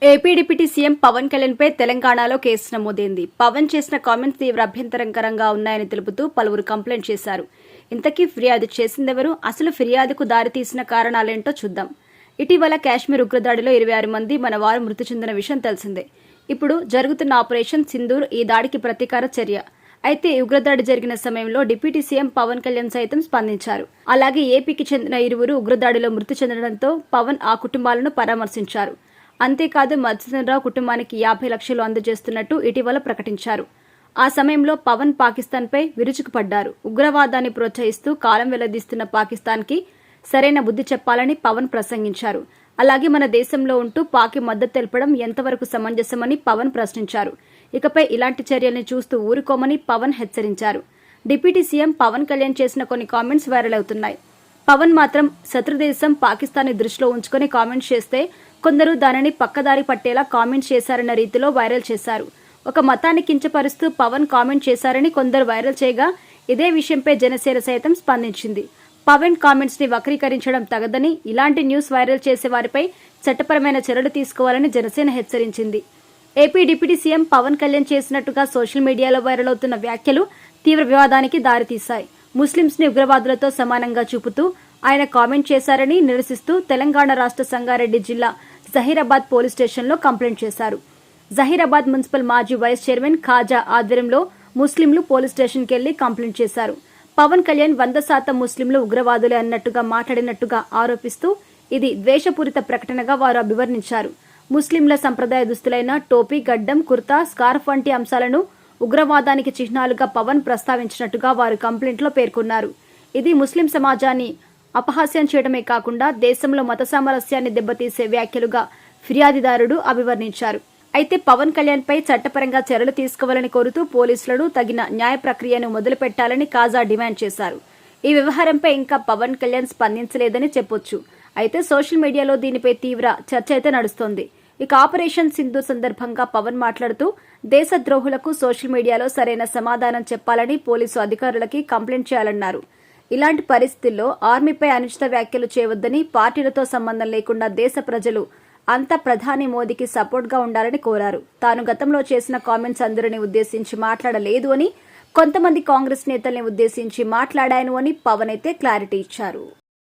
AP deputy CM Pawan Kalyan పై తెలంగాణలో case నమోదైంది. పవన్ చేసిన కామెంట్స్ తీవ్ర అభ్యంతరకరంగా ఉన్నాయని తెలుపుతూ పలువురు కంప్లైంట్ చేశారు. ఇంతకీ ఫిర్యాదు చేసిందెవరు? అసలు ఫిర్యాదుకు దారితీసిన కారణాలేంటో చూద్దాం. ఇటీవల కాశ్మీర్ ఉగ్రదాడిలో 26 మంది మన వారు మృతి చెందిన విషయం తెలిసిందే. ఇప్పుడు జరుగుతున్న ఆపరేషన్ సింధూర్ ఈ దాడికి ప్రతీకార చర్య. అయితే ఉగ్రదాడి జరిగిన సమయంలో డిప్యూటీ సీఎం పవన్ కళ్యాణ్ సైతం స్పందించారు. అలాగే ఏపీకి చెందిన 2 ఉగ్రదాడిలో మృతి చెందడంతో పవన్ ఆ కుటుంబాలను పరామర్శించారు. అంతేకాదు మధుసూదనరావు కుటుంబానికి 50 లక్షలు అందజేస్తున్నట్టు ఇటీవల ప్రకటించారు. ఆ సమయంలో పవన్ పాకిస్తాన్పై విరుచుకుపడ్డారు. ఉగ్రవాదాన్ని ప్రోత్సహిస్తూ కాలం వెల్లదీస్తున్న పాకిస్తాన్కి సరైన బుద్ధి చెప్పాలని పవన్ ప్రసంగించారు. అలాగే మన దేశంలో ఉంటూ పాకి మద్దతు తెలపడం ఎంతవరకు సమంజసమని పవన్ ప్రశ్నించారు. ఇకపై ఇలాంటి చర్యల్ని చూస్తూ ఊరుకోమని పవన్ హెచ్చరించారు. డిప్యూటీ సీఎం పవన్ కళ్యాణ్ చేసిన కొన్ని కామెంట్స్ వైరల్ అవుతున్నాయి. పవన్ మాత్రం శత్రుదేశం పాకిస్తాన్ దృష్టిలో ఉంచుకొని కామెంట్స్ చేస్తే కొందరు దానిని పక్కదారి పట్టేలా కామెంట్స్ చేశారన్న రీతిలో వైరల్ చేశారు. ఒక మతాన్ని కించపరుస్తూ పవన్ కామెంట్ చేశారని కొందరు వైరల్ చేయగా ఇదే విషయంపై జనసేన సైతం స్పందించింది. పవన్ కామెంట్స్ ని వక్రీకరించడం తగదని, ఇలాంటి న్యూస్ వైరల్ చేసే వారిపై చట్టపరమైన చర్యలు తీసుకోవాలని జనసేన హెచ్చరించింది. AP deputy CM Pawan Kalyan చేసినట్టుగా సోషల్ మీడియాలో వైరల్ అవుతున్న వ్యాఖ్యలు తీవ్ర వివాదానికి దారితీశాయి. ముస్లింస్ ని ఉగ్రవాదులతో సమానంగా చూపుతూ ఆయన కామెంట్ చేశారని నిరసిస్తూ తెలంగాణ రాష్ట్ర సంగారెడ్డి జిల్లా జహీరాబాద్ పోలీస్ స్టేషన్లో కంప్లైంట్ చేశారు. జహీరాబాద్ మున్సిపల్ మాజీ వైస్ చైర్మన్ ఖాజా ఆధ్వర్యంలో ముస్లింలు పోలీస్ స్టేషన్కి వెళ్లి కంప్లైంట్ చేశారు. పవన్ కళ్యాణ్ 100% ముస్లింలు ఉగ్రవాదులే అన్నట్టుగా మాట్లాడినట్టుగా ఆరోపిస్తూ ఇది ద్వేషపూరిత ప్రకటనగా వారు అభివర్ణించారు. ముస్లింల సంప్రదాయ దుస్తులైన టోపీ, గడ్డం, కుర్తా, స్కార్ఫ్ వంటి అంశాలను ఉగ్రవాదానికి చిహ్నాలుగా పవన్ ప్రస్తావించినట్టుగా వారు కంప్లైంట్లో పేర్కొన్నారు. ఇది ముస్లిం సమాజాన్ని అపహాస్యం చేయడమే కాకుండా దేశంలో మత సామరస్యాన్ని దెబ్బతీసే వ్యాఖ్యలుగా ఫిర్యాదుదారుడు అభివర్ణించారు. అయితే పవన్ కళ్యాణ్ పై చట్టపరంగా చర్యలు తీసుకోవాలని కోరుతూ పోలీసులను తగిన న్యాయ ప్రక్రియను మొదలుపెట్టాలని కాజా డిమాండ్ చేశారు. ఈ వ్యవహారంపై ఇంకా పవన్ కళ్యాణ్ స్పందించలేదని చెప్పొచ్చు. అయితే సోషల్ మీడియాలో దీనిపై తీవ్ర చర్చ అయితే నడుస్తోంది. ఇక ఆపరేషన్ సింధు సందర్భంగా పవన్ మాట్లాడుతూ దేశద్రోహులకు సోషల్ మీడియాలో సరైన సమాధానం చెప్పాలని పోలీసు అధికారులకి కంప్లైంట్ చేయాలన్నారు. ఇలాంటి పరిస్థితుల్లో ఆర్మీపై అనుచిత వ్యాఖ్యలు చేయవద్దని, పార్టీలతో సంబంధం లేకుండా దేశ ప్రజలు అంతా ప్రధాని మోదీకి సపోర్ట్గా ఉండాలని కోరారు. తాను గతంలో చేసిన కామెంట్స్ అందరిని ఉద్దేశించి మాట్లాడలేదు అని, కొంతమంది కాంగ్రెస్ నేతల్ని ఉద్దేశించి మాట్లాడాను అని పవన్ అయితే క్లారిటీ ఇచ్చారు.